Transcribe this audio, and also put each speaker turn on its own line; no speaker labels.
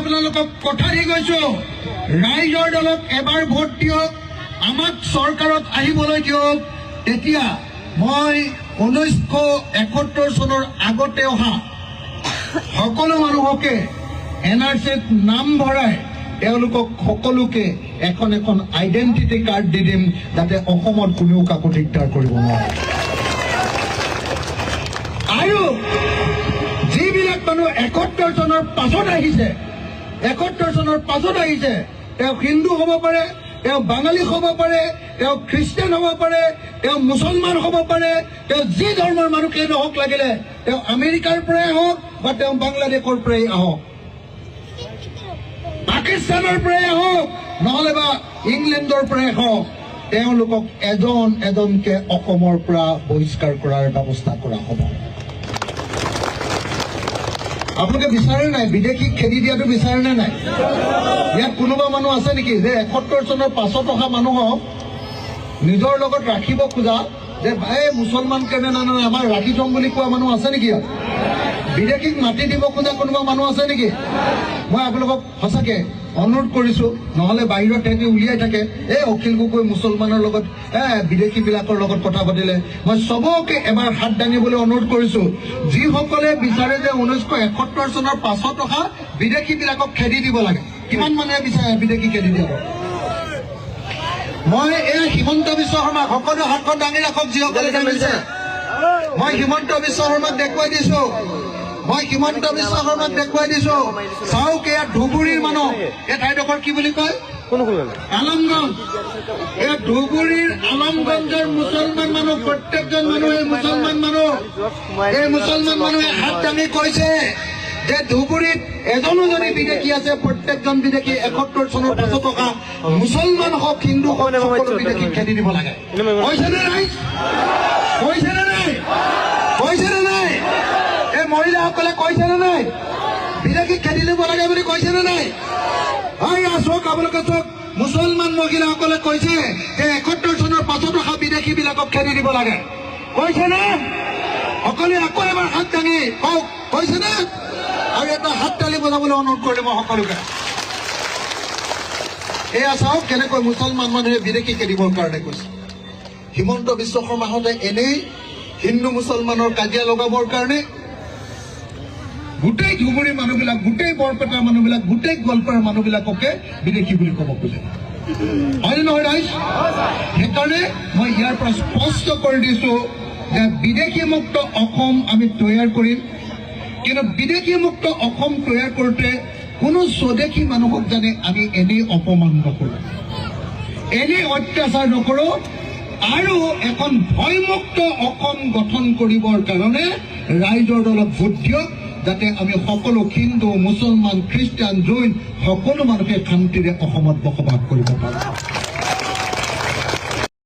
আপোনালোকক কথা দি গৈছো, ৰাইজৰ দলক এবাৰ ভোট দিয়ক, আমাক চৰকাৰত আহিবলৈ দিয়ক। তেতিয়া মই 1971 চনৰ আগতে অহা সকলো মানুহকে NRCত নাম ভৰাই তেওঁলোকক সকলোকে এখন এখন আইডেন্টিটি কাৰ্ড দি দিম, যাতে অসমত কোনেও কাকো দিগদাৰ কৰিব নোৱাৰে। আৰু যিবিলাক মানুহ 71 চনৰ পাছত আহিছে, 71 চনৰ পাছত আহিছে, তেওঁ হিন্দু হ'ব পাৰে, তেওঁ বাঙালী হ'ব পাৰে, তেওঁ খ্ৰীষ্টান হ'ব পাৰে, তেওঁ মুছলমান হ'ব পাৰে, তেওঁ যি ধৰ্মৰ মানুহকেই নহওক লাগিলে, তেওঁ আমেৰিকাৰ পৰাই আহক বা তেওঁ বাংলাদেশৰ পৰাই আহক, পাকিস্তানৰ পৰাই আহক, নহ'লে বা ইংলেণ্ডৰ পৰাই হওক, তেওঁলোকক এজন এজনকে অসমৰ পৰা বহিষ্কাৰ কৰাৰ ব্যৱস্থা কৰা হ'ব। আপোনালোকে বিচাৰে নাই বিদেশীক খেদি দিয়াটো বিচাৰে নে নাই? ইয়াত কোনোবা মানুহ আছে নেকি যে 71 চনৰ পাছত অহা মানুহক নিজৰ লগত ৰাখিব খোজা, যে এই মুছলমান কেনে নানা আমাৰ ৰাখি থম বুলি কোৱা মানুহ আছে নেকি? বিদেশীক মাতি দিব খোজা কোনোবা মানুহ আছে নেকি? মই আপোনালোকক সঁচাকে অনুৰোধ কৰিছো, নহলে বাহিৰত তেহেঁতি উলিয়াই থাকে এই অখিল গগৈ মুছলমানৰ লগত বিদেশী বিলাকৰ লগত কথা পাতিলে। মই চবকে এবাৰ হাত দাঙিবলৈ অনুৰোধ কৰিছো, যিসকলে বিচাৰে যে 1971 চনৰ পাছত অহা বিদেশী বিলাকক খেদি দিব লাগে। কিমান মানুহে বিচাৰে বিদেশী খেদি দিব? মই এই হিমন্ত বিশ্ব শৰ্মাক সকলো হাতখন দাঙি ৰাখক যিসকলে জানিছে। মই হিমন্ত বিশ্ব শৰ্মাক দেখুৱাই দিছো, চাওক এয়া ধুবুৰীৰ মানুহ, এই ঠাইডোখৰ কি বুলি কয়? আলমগঞ্জ। এই ধুবুৰীৰ আলমগঞ্জৰ মুছলমান মানুহ, প্ৰত্যেকজন মানুহে মুছলমান মানুহ। এই মুছলমান মানুহে হাত দাঙি কৈছে যে ধুবুৰীত এজনো যদি বিদেশী আছে, প্ৰত্যেকজন বিদেশী 71 চনৰ পাছত থকা মুছলমান হওক হিন্দু হওক সকলো বিদেশীক খেদি দিব লাগে। কৈছে নে নাই? কৈছে নে নাই? কৈছে নে নাই? এই মহিলাসকলে কৈছে নে নাই? বিদেশীক খেদি দিব লাগে বুলি কৈছে নে নাই? চক আপোনালোকে চক, মুছলমান মহিলাসকলে কৈছে যে 71 চনৰ পাছত অহা বিদেশী বিলাকক খেদি দিব লাগে। কৈছে নে? সকলোৱে আকৌ এবাৰ হাত দাঙি কওক, কৈছে নে? আৰু এটা হাত তালি বজাবলৈ অনুৰোধ কৰিলে মই সকলোকে। এয়া চাওক কেনেকৈ মুছলমান মানুহে বিদেশী খেদিবৰ কাৰণে কৈছে। হিমন্ত বিশ্ব শৰ্মাহঁতে এনেই হিন্দু মুছলমানৰ কাজিয়া লগাবৰ কাৰণে গোটেই ধুবুৰী মানুহবিলাক, গোটেই বৰপেটাৰ মানুহবিলাক, গোটেই গোৱালপাৰাৰ মানুহবিলাককে বিদেশী বুলি ক'ব খোজে। হয় নহয় ৰাইজ? সেইকাৰণে মই ইয়াৰ পৰা স্পষ্ট কৰি দিছো যে বিদেশী মুক্ত অসম আমি তৈয়াৰ কৰিম, কিন্তু বিদেশী মুক্ত অসম তৈয়াৰ কৰোঁতে কোনো স্বদেশী মানুহক জানে আমি এনেই অপমান নকৰোঁ, এনেই অত্যাচাৰ নকৰোঁ, আৰু এখন ভয়মুক্ত অসম গঠন কৰিবৰ কাৰণে ৰাইজৰ দলক ভোট দিয়ক, যাতে আমি সকলো হিন্দু মুছলমান খ্ৰীষ্টান জৈন সকলো মানুহে শান্তিৰে অসমত বসবাস কৰিব পাৰোঁ।